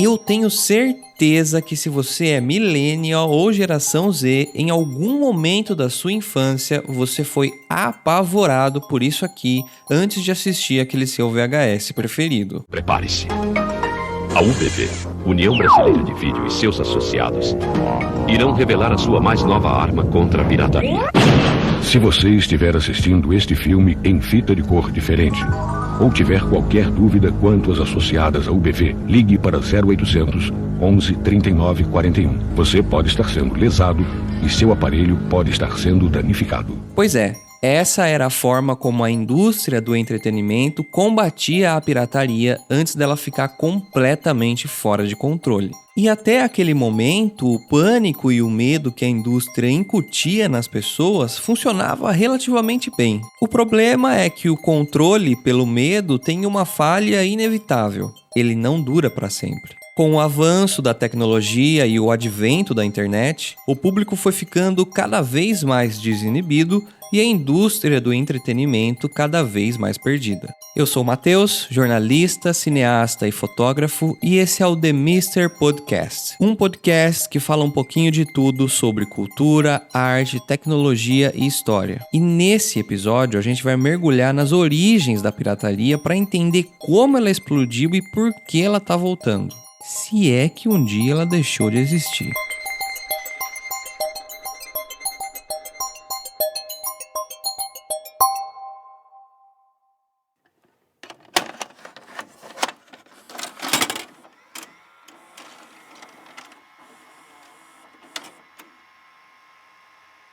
Eu tenho certeza que se você é millennial ou geração Z, em algum momento da sua infância, você foi apavorado por isso aqui antes de assistir aquele seu VHS preferido. Prepare-se. A UBV, União Brasileira de Vídeo e seus associados, irão revelar a sua mais nova arma contra a pirataria. Se você estiver assistindo este filme em fita de cor diferente, ou tiver qualquer dúvida quanto às associadas à UBV, ligue para 0800 11 39 41. Você pode estar sendo lesado e seu aparelho pode estar sendo danificado. Pois é. Essa era a forma como a indústria do entretenimento combatia a pirataria antes dela ficar completamente fora de controle. E até aquele momento, o pânico e o medo que a indústria incutia nas pessoas funcionava relativamente bem. O problema é que o controle pelo medo tem uma falha inevitável. Ele não dura para sempre. Com o avanço da tecnologia e o advento da internet, o público foi ficando cada vez mais desinibido e a indústria do entretenimento cada vez mais perdida. Eu sou o Matheus, jornalista, cineasta e fotógrafo, e esse é o The Mister Podcast, um podcast que fala um pouquinho de tudo sobre cultura, arte, tecnologia e história. E nesse episódio a gente vai mergulhar nas origens da pirataria para entender como ela explodiu e por que ela está voltando. Se é que um dia ela deixou de existir.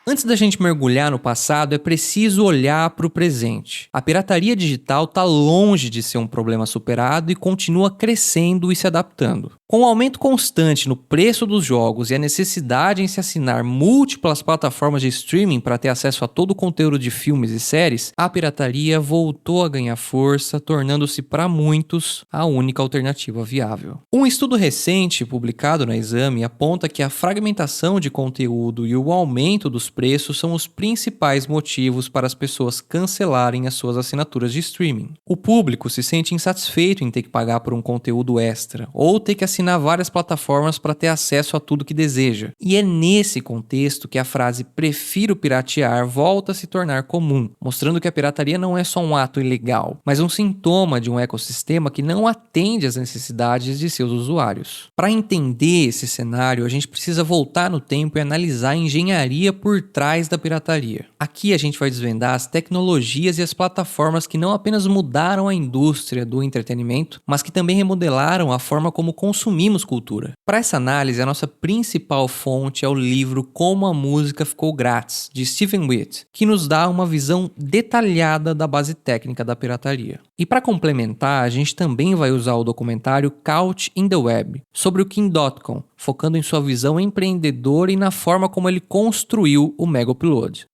Antes da gente mergulhar no passado, é preciso olhar para o presente. A pirataria digital está longe de ser um problema superado e continua crescendo e se adaptando. Com o aumento constante no preço dos jogos e a necessidade em se assinar múltiplas plataformas de streaming para ter acesso a todo o conteúdo de filmes e séries, a pirataria voltou a ganhar força, tornando-se para muitos a única alternativa viável. Um estudo recente publicado na Exame aponta que a fragmentação de conteúdo e o aumento dos preços são os principais motivos para as pessoas cancelarem as suas assinaturas de streaming. O público se sente insatisfeito em ter que pagar por um conteúdo extra ou ter que assinar várias plataformas para ter acesso a tudo que deseja. E é nesse contexto que a frase "prefiro piratear" volta a se tornar comum, mostrando que a pirataria não é só um ato ilegal, mas um sintoma de um ecossistema que não atende às necessidades de seus usuários. Para entender esse cenário, a gente precisa voltar no tempo e analisar a engenharia por trás da pirataria. Aqui a gente vai desvendar as tecnologias e as plataformas que não apenas mudaram a indústria do entretenimento, mas que também remodelaram a forma como consumimos cultura. Para essa análise, a nossa principal fonte é o livro Como a Música Ficou Grátis, de Stephen Witt, que nos dá uma visão detalhada da base técnica da pirataria. E para complementar, a gente também vai usar o documentário Caught in the Web, sobre o King.com, focando em sua visão empreendedora e na forma como ele construiu o Mega Upload.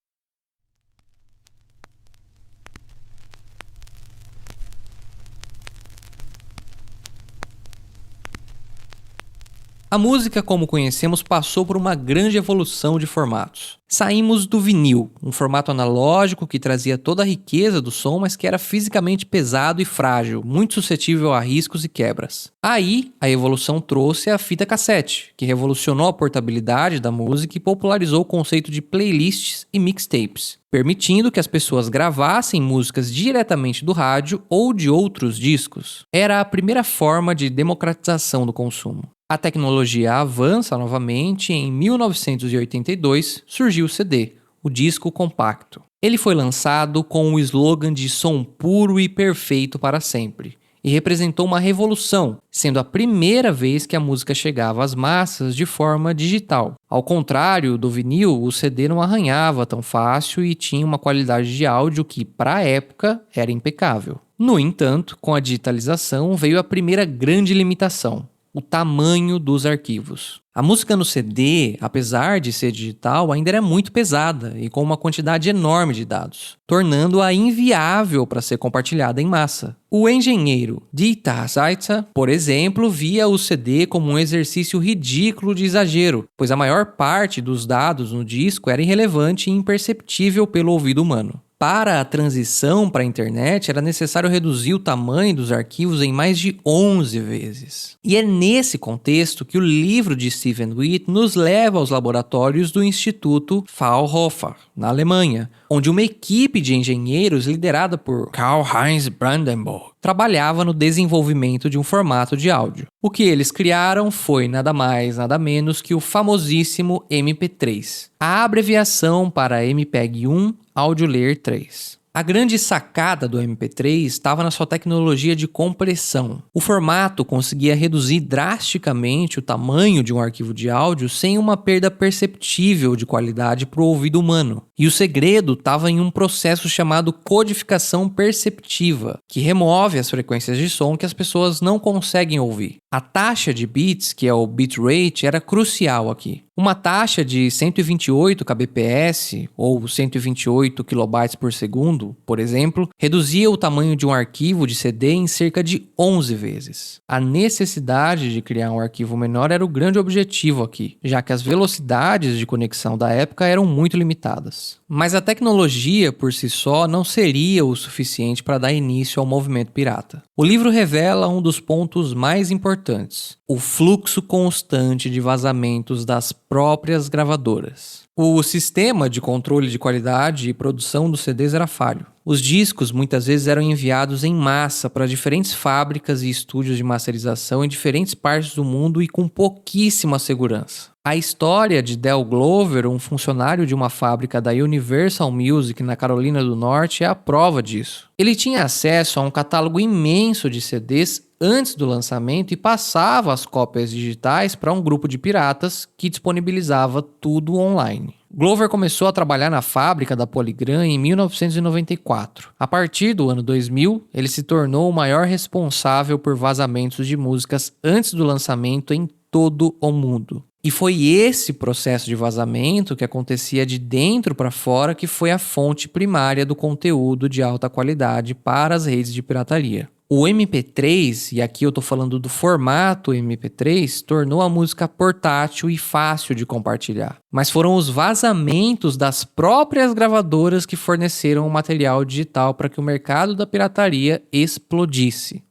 A música, como conhecemos, passou por uma grande evolução de formatos. Saímos do vinil, um formato analógico que trazia toda a riqueza do som, mas que era fisicamente pesado e frágil, muito suscetível a riscos e quebras. Aí, a evolução trouxe a fita cassete, que revolucionou a portabilidade da música e popularizou o conceito de playlists e mixtapes, permitindo que as pessoas gravassem músicas diretamente do rádio ou de outros discos. Era a primeira forma de democratização do consumo. A tecnologia avança novamente e em 1982 surgiu o CD, o disco compacto. Ele foi lançado com o slogan de som puro e perfeito para sempre, e representou uma revolução, sendo a primeira vez que a música chegava às massas de forma digital. Ao contrário do vinil, o CD não arranhava tão fácil e tinha uma qualidade de áudio que, para a época, era impecável. No entanto, com a digitalização veio a primeira grande limitação: o tamanho dos arquivos. A música no CD, apesar de ser digital, ainda era muito pesada e com uma quantidade enorme de dados, tornando-a inviável para ser compartilhada em massa. O engenheiro Dieter Zeitzer, por exemplo, via o CD como um exercício ridículo de exagero, pois a maior parte dos dados no disco era irrelevante e imperceptível pelo ouvido humano. Para a transição para a internet, era necessário reduzir o tamanho dos arquivos em mais de 11 vezes. E é nesse contexto que o livro de Stephen Witt nos leva aos laboratórios do Instituto Fraunhofer, na Alemanha, onde uma equipe de engenheiros liderada por Karl-Heinz Brandenburg trabalhava no desenvolvimento de um formato de áudio. O que eles criaram foi nada mais, nada menos que o famosíssimo MP3, a abreviação para MPEG-1 Audio Layer 3. A grande sacada do MP3 estava na sua tecnologia de compressão. O formato conseguia reduzir drasticamente o tamanho de um arquivo de áudio sem uma perda perceptível de qualidade para o ouvido humano. E o segredo estava em um processo chamado codificação perceptiva, que remove as frequências de som que as pessoas não conseguem ouvir. A taxa de bits, que é o bitrate, era crucial aqui. Uma taxa de 128 kbps ou 128 kilobytes por segundo, por exemplo, reduzia o tamanho de um arquivo de CD em cerca de 11 vezes. A necessidade de criar um arquivo menor era o grande objetivo aqui, já que as velocidades de conexão da época eram muito limitadas. Mas a tecnologia por si só não seria o suficiente para dar início ao movimento pirata. O livro revela um dos pontos mais importantes: o fluxo constante de vazamentos das próprias gravadoras. O sistema de controle de qualidade e produção dos CDs era falho. Os discos muitas vezes eram enviados em massa para diferentes fábricas e estúdios de masterização em diferentes partes do mundo e com pouquíssima segurança. A história de Del Glover, um funcionário de uma fábrica da Universal Music na Carolina do Norte, é a prova disso. Ele tinha acesso a um catálogo imenso de CDs antes do lançamento e passava as cópias digitais para um grupo de piratas que disponibilizava tudo online. Glover começou a trabalhar na fábrica da Polygram em 1994. A partir do ano 2000, ele se tornou o maior responsável por vazamentos de músicas antes do lançamento em todo o mundo. E foi esse processo de vazamento que acontecia de dentro para fora que foi a fonte primária do conteúdo de alta qualidade para as redes de pirataria. O MP3, e aqui eu estou falando do formato MP3, tornou a música portátil e fácil de compartilhar. Mas foram os vazamentos das próprias gravadoras que forneceram o material digital para que o mercado da pirataria explodisse.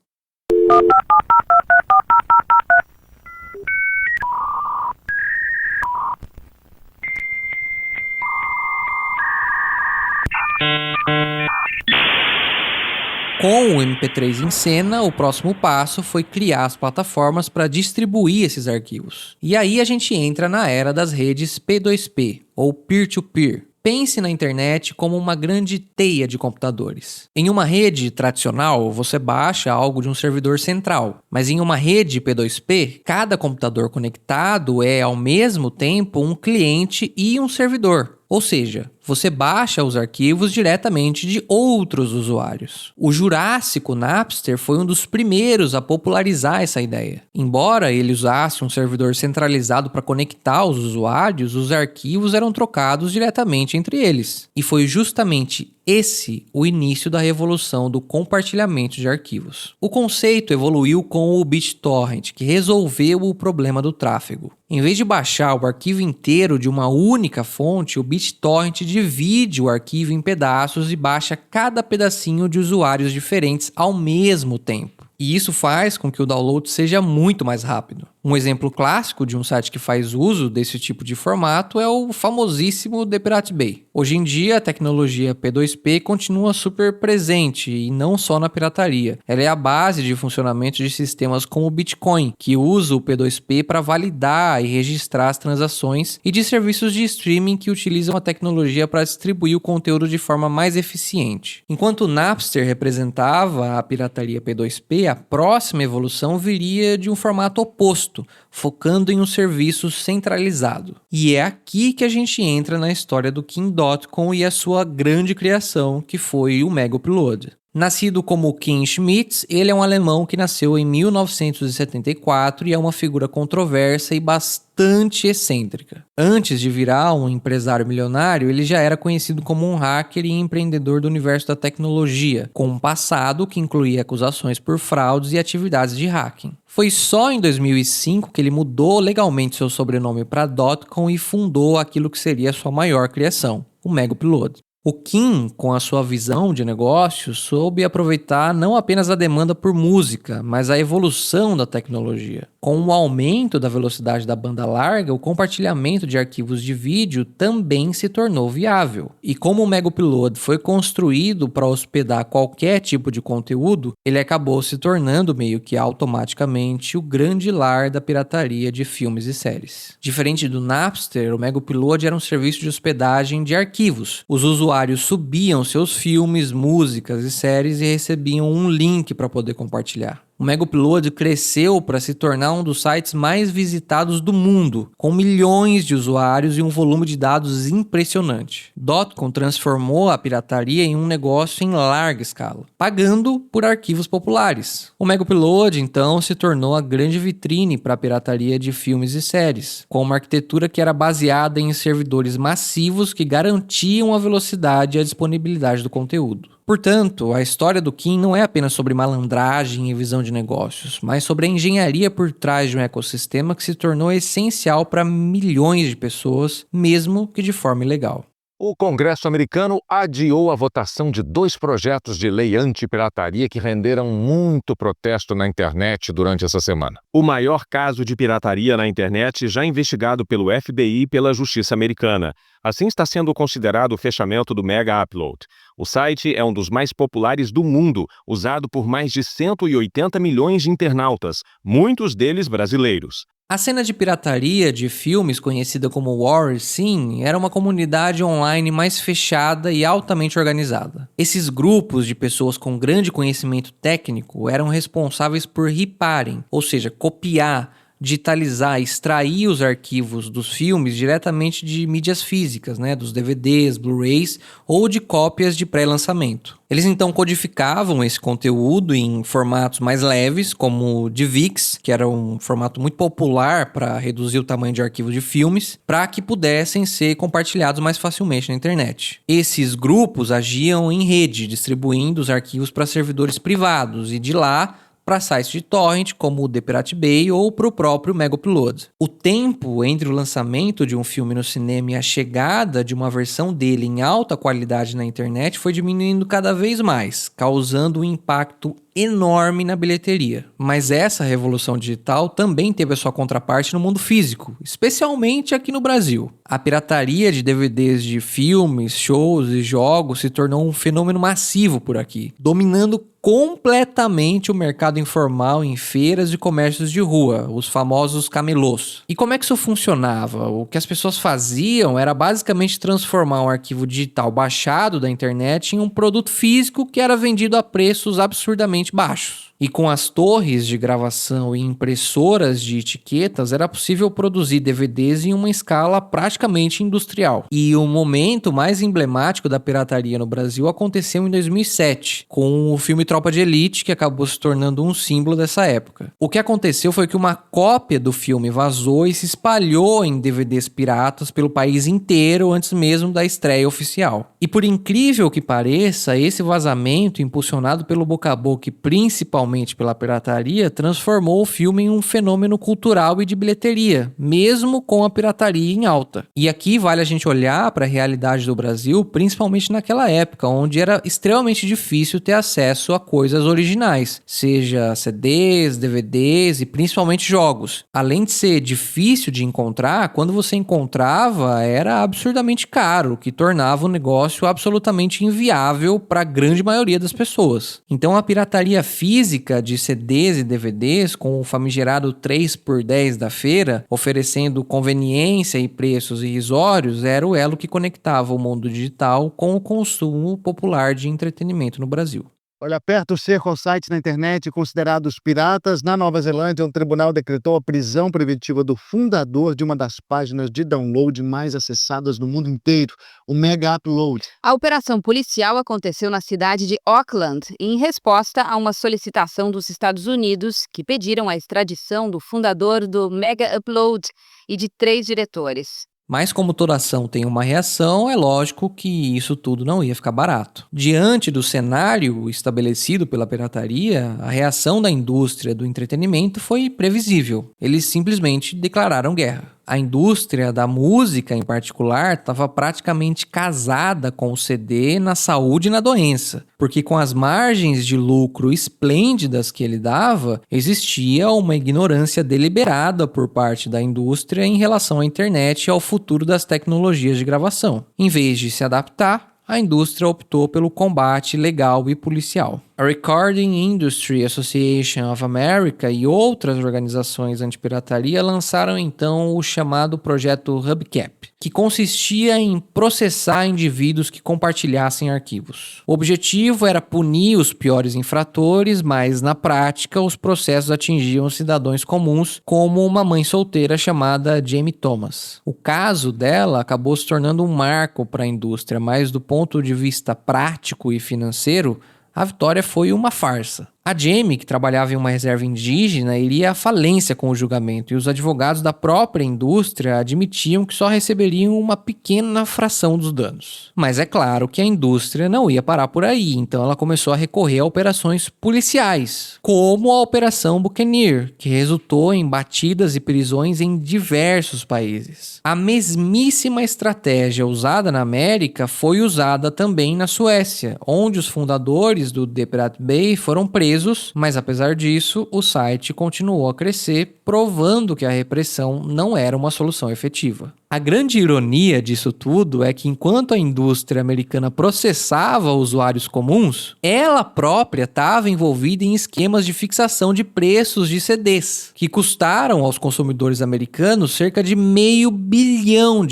Com o MP3 em cena, o próximo passo foi criar as plataformas para distribuir esses arquivos. E aí a gente entra na era das redes P2P, ou peer-to-peer. Pense na internet como uma grande teia de computadores. Em uma rede tradicional, você baixa algo de um servidor central, mas em uma rede P2P, cada computador conectado é, ao mesmo tempo, um cliente e um servidor. Ou seja, você baixa os arquivos diretamente de outros usuários. O Jurássico Napster foi um dos primeiros a popularizar essa ideia. Embora ele usasse um servidor centralizado para conectar os usuários, os arquivos eram trocados diretamente entre eles. E foi justamente esse o início da revolução do compartilhamento de arquivos. O conceito evoluiu com o BitTorrent, que resolveu o problema do tráfego. Em vez de baixar o arquivo inteiro de uma única fonte, o BitTorrent divide o arquivo em pedaços e baixa cada pedacinho de usuários diferentes ao mesmo tempo. E isso faz com que o download seja muito mais rápido. Um exemplo clássico de um site que faz uso desse tipo de formato é o famosíssimo The Pirate Bay. Hoje em dia, a tecnologia P2P continua super presente e não só na pirataria. Ela é a base de funcionamento de sistemas como o Bitcoin, que usa o P2P para validar e registrar as transações, e de serviços de streaming que utilizam a tecnologia para distribuir o conteúdo de forma mais eficiente. Enquanto o Napster representava a pirataria P2P, a próxima evolução viria de um formato oposto, focando em um serviço centralizado. E é aqui que a gente entra na história do King.com e a sua grande criação, que foi o Mega Upload. Nascido como Kim Schmitz, ele é um alemão que nasceu em 1974 e é uma figura controversa e bastante excêntrica. Antes de virar um empresário milionário, ele já era conhecido como um hacker e empreendedor do universo da tecnologia, com um passado que incluía acusações por fraudes e atividades de hacking. Foi só em 2005 que ele mudou legalmente seu sobrenome para .com e fundou aquilo que seria sua maior criação, o Mega Upload. O Kim, com a sua visão de negócio, soube aproveitar não apenas a demanda por música, mas a evolução da tecnologia. Com o aumento da velocidade da banda larga, o compartilhamento de arquivos de vídeo também se tornou viável. E como o Mega Upload foi construído para hospedar qualquer tipo de conteúdo, ele acabou se tornando meio que automaticamente o grande lar da pirataria de filmes e séries. Diferente do Napster, o Mega Upload era um serviço de hospedagem de arquivos. Os usuários subiam seus filmes, músicas e séries e recebiam um link para poder compartilhar. O Mega Upload cresceu para se tornar um dos sites mais visitados do mundo, com milhões de usuários e um volume de dados impressionante. Dotcom transformou a pirataria em um negócio em larga escala, pagando por arquivos populares. O Mega Upload, então, se tornou a grande vitrine para a pirataria de filmes e séries, com uma arquitetura que era baseada em servidores massivos que garantiam a velocidade e a disponibilidade do conteúdo. Portanto, a história do Kim não é apenas sobre malandragem e visão de negócios, mas sobre a engenharia por trás de um ecossistema que se tornou essencial para milhões de pessoas, mesmo que de forma ilegal. O Congresso americano adiou a votação de 2 projetos de lei anti-pirataria que renderam muito protesto na internet durante essa semana. O maior caso de pirataria na internet já investigado pelo FBI e pela Justiça Americana. Assim está sendo considerado o fechamento do Mega Upload. O site é um dos mais populares do mundo, usado por mais de 180 milhões de internautas, muitos deles brasileiros. A cena de pirataria de filmes, conhecida como War Scene, era uma comunidade online mais fechada e altamente organizada. Esses grupos de pessoas com grande conhecimento técnico eram responsáveis por riparem, ou seja, copiar, digitalizar, extrair os arquivos dos filmes diretamente de mídias físicas, dos DVDs, Blu-rays ou de cópias de pré-lançamento. Eles então codificavam esse conteúdo em formatos mais leves, como o DivX, que era um formato muito popular para reduzir o tamanho de arquivo de filmes, para que pudessem ser compartilhados mais facilmente na internet. Esses grupos agiam em rede, distribuindo os arquivos para servidores privados e de lá para sites de torrent como o The Pirate Bay ou para o próprio Mega Upload. O tempo entre o lançamento de um filme no cinema e a chegada de uma versão dele em alta qualidade na internet foi diminuindo cada vez mais, causando um impacto enorme na bilheteria. Mas essa revolução digital também teve a sua contraparte no mundo físico, especialmente aqui no Brasil. A pirataria de DVDs de filmes, shows e jogos se tornou um fenômeno massivo por aqui, dominando completamente o mercado informal em feiras e comércios de rua, os famosos camelôs. E como é que isso funcionava? O que as pessoas faziam era basicamente transformar um arquivo digital baixado da internet em um produto físico que era vendido a preços absurdamente baixos. E com as torres de gravação e impressoras de etiquetas, era possível produzir DVDs em uma escala praticamente industrial. E o momento mais emblemático da pirataria no Brasil aconteceu em 2007, com o filme Tropa de Elite, que acabou se tornando um símbolo dessa época. O que aconteceu foi que uma cópia do filme vazou e se espalhou em DVDs piratas pelo país inteiro antes mesmo da estreia oficial. E por incrível que pareça, esse vazamento, impulsionado pelo boca a boca e principalmente pela pirataria, transformou o filme em um fenômeno cultural e de bilheteria, mesmo com a pirataria em alta. E aqui vale a gente olhar para a realidade do Brasil, principalmente naquela época, onde era extremamente difícil ter acesso a coisas originais, seja CDs, DVDs e principalmente jogos. Além de ser difícil de encontrar, quando você encontrava era absurdamente caro, o que tornava o negócio absolutamente inviável para a grande maioria das pessoas. Então a pirataria física de CDs e DVDs, com o famigerado 3x10 da feira, oferecendo conveniência e preços irrisórios, era o elo que conectava o mundo digital com o consumo popular de entretenimento no Brasil. Olha, aperta o cerco aos sites na internet considerados piratas. Na Nova Zelândia, um tribunal decretou a prisão preventiva do fundador de uma das páginas de download mais acessadas no mundo inteiro, o Mega Upload. A operação policial aconteceu na cidade de Auckland, em resposta a uma solicitação dos Estados Unidos, que pediram a extradição do fundador do Mega Upload e de 3 diretores. Mas como toda ação tem uma reação, é lógico que isso tudo não ia ficar barato. Diante do cenário estabelecido pela pirataria, a reação da indústria do entretenimento foi previsível. Eles simplesmente declararam guerra. A indústria da música, em particular, estava praticamente casada com o CD na saúde e na doença, porque com as margens de lucro esplêndidas que ele dava, existia uma ignorância deliberada por parte da indústria em relação à internet e ao futuro das tecnologias de gravação. Em vez de se adaptar, a indústria optou pelo combate legal e policial. A Recording Industry Association of America e outras organizações antipirataria lançaram então o chamado projeto Hubcap, que consistia em processar indivíduos que compartilhassem arquivos. O objetivo era punir os piores infratores, mas na prática os processos atingiam cidadãos comuns, como uma mãe solteira chamada Jamie Thomas. O caso dela acabou se tornando um marco para a indústria, mas do ponto de vista prático e financeiro, a vitória foi uma farsa. A Jamie, que trabalhava em uma reserva indígena, iria à falência com o julgamento e os advogados da própria indústria admitiam que só receberiam uma pequena fração dos danos. Mas é claro que a indústria não ia parar por aí, então ela começou a recorrer a operações policiais, como a Operação Buccaneer, que resultou em batidas e prisões em diversos países. A mesmíssima estratégia usada na América foi usada também na Suécia, onde os fundadores do The Pirate Bay foram presos, mas apesar disso, o site continuou a crescer, provando que a repressão não era uma solução efetiva. A grande ironia disso tudo é que enquanto a indústria americana processava usuários comuns, ela própria estava envolvida em esquemas de fixação de preços de CDs, que custaram aos consumidores americanos cerca de $500 bilhão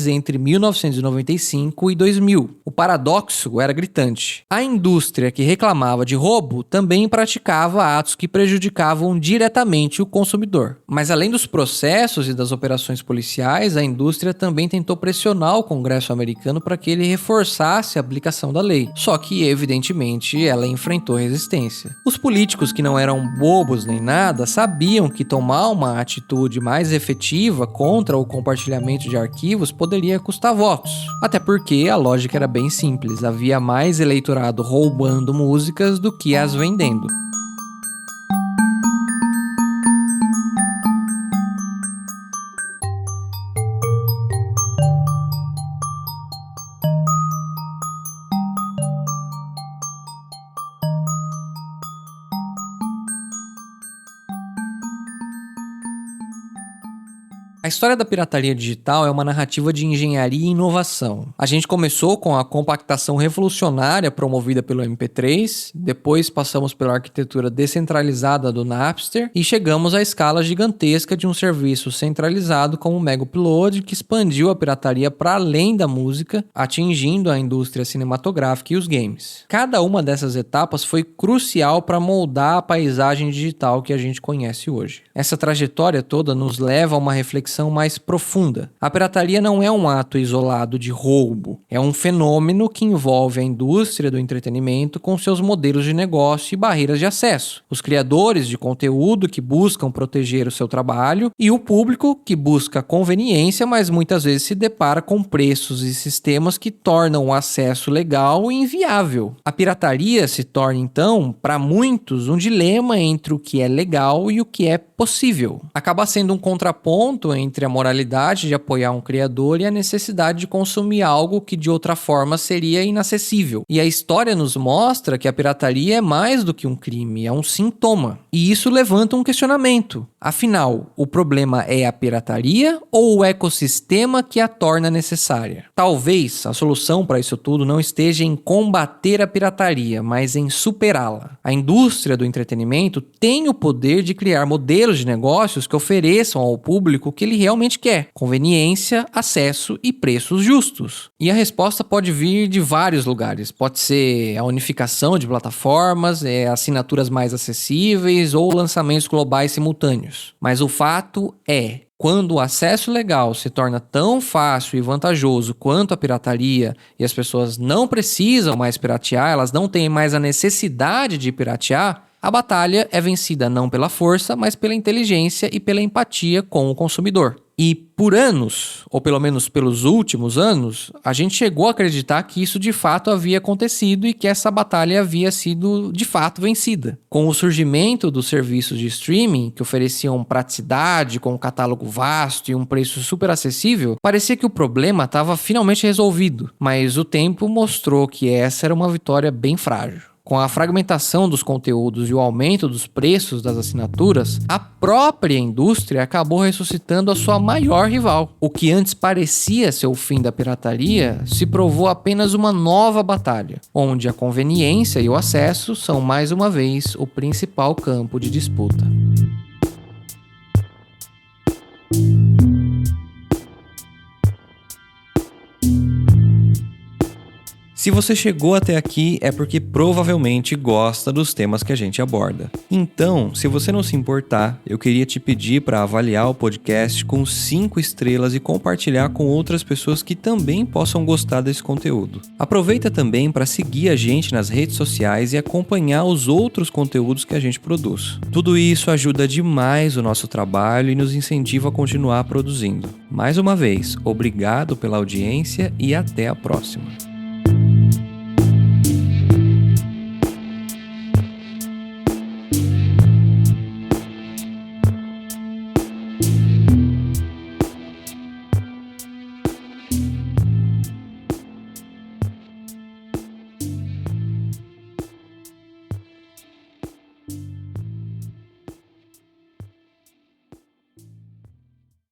entre 1995 e 2000. O paradoxo era gritante. A indústria que reclamava de roubo também praticava atos que prejudicavam diretamente o consumidor. Mas além dos processos e das operações policiais, a indústria também tentou pressionar o Congresso americano para que ele reforçasse a aplicação da lei. Só que, evidentemente, ela enfrentou resistência. Os políticos, que não eram bobos nem nada, sabiam que tomar uma atitude mais efetiva contra o compartilhamento de arquivos poderia custar votos. Até porque a lógica era bem simples, havia mais eleitorado roubando músicas do que as vendendo. A história da pirataria digital é uma narrativa de engenharia e inovação. A gente começou com a compactação revolucionária promovida pelo MP3, depois passamos pela arquitetura descentralizada do Napster e chegamos à escala gigantesca de um serviço centralizado como o Mega Upload, que expandiu a pirataria para além da música, atingindo a indústria cinematográfica e os games. Cada uma dessas etapas foi crucial para moldar a paisagem digital que a gente conhece hoje. Essa trajetória toda nos leva a uma reflexão mais profunda. A pirataria não é um ato isolado de roubo, é um fenômeno que envolve a indústria do entretenimento com seus modelos de negócio e barreiras de acesso, os criadores de conteúdo que buscam proteger o seu trabalho e o público que busca conveniência, mas muitas vezes se depara com preços e sistemas que tornam o acesso legal inviável. A pirataria se torna, então, para muitos, um dilema entre o que é legal e o que é possível. Acaba sendo um contraponto entre a moralidade de apoiar um criador e a necessidade de consumir algo que de outra forma seria inacessível. E a história nos mostra que a pirataria é mais do que um crime, é um sintoma. E isso levanta um questionamento. Afinal, o problema é a pirataria ou o ecossistema que a torna necessária? Talvez a solução para isso tudo não esteja em combater a pirataria, mas em superá-la. A indústria do entretenimento tem o poder de criar modelos de negócios que ofereçam ao público o que ele realmente quer: conveniência, acesso e preços justos. E a resposta pode vir de vários lugares. Pode ser a unificação de plataformas, assinaturas mais acessíveis ou lançamentos globais simultâneos. Mas o fato é, quando o acesso legal se torna tão fácil e vantajoso quanto a pirataria e as pessoas não precisam mais piratear, elas não têm mais a necessidade de piratear, a batalha é vencida não pela força, mas pela inteligência e pela empatia com o consumidor. E por anos, ou pelo menos pelos últimos anos, a gente chegou a acreditar que isso de fato havia acontecido e que essa batalha havia sido de fato vencida. Com o surgimento dos serviços de streaming, que ofereciam praticidade, com um catálogo vasto e um preço super acessível, parecia que o problema estava finalmente resolvido, mas o tempo mostrou que essa era uma vitória bem frágil. Com a fragmentação dos conteúdos e o aumento dos preços das assinaturas, a própria indústria acabou ressuscitando a sua maior rival. O que antes parecia ser o fim da pirataria se provou apenas uma nova batalha, onde a conveniência e o acesso são mais uma vez o principal campo de disputa. Se você chegou até aqui é porque provavelmente gosta dos temas que a gente aborda. Então, se você não se importar, eu queria te pedir para avaliar o podcast com 5 estrelas e compartilhar com outras pessoas que também possam gostar desse conteúdo. Aproveita também para seguir a gente nas redes sociais e acompanhar os outros conteúdos que a gente produz. Tudo isso ajuda demais o nosso trabalho e nos incentiva a continuar produzindo. Mais uma vez, obrigado pela audiência e até a próxima.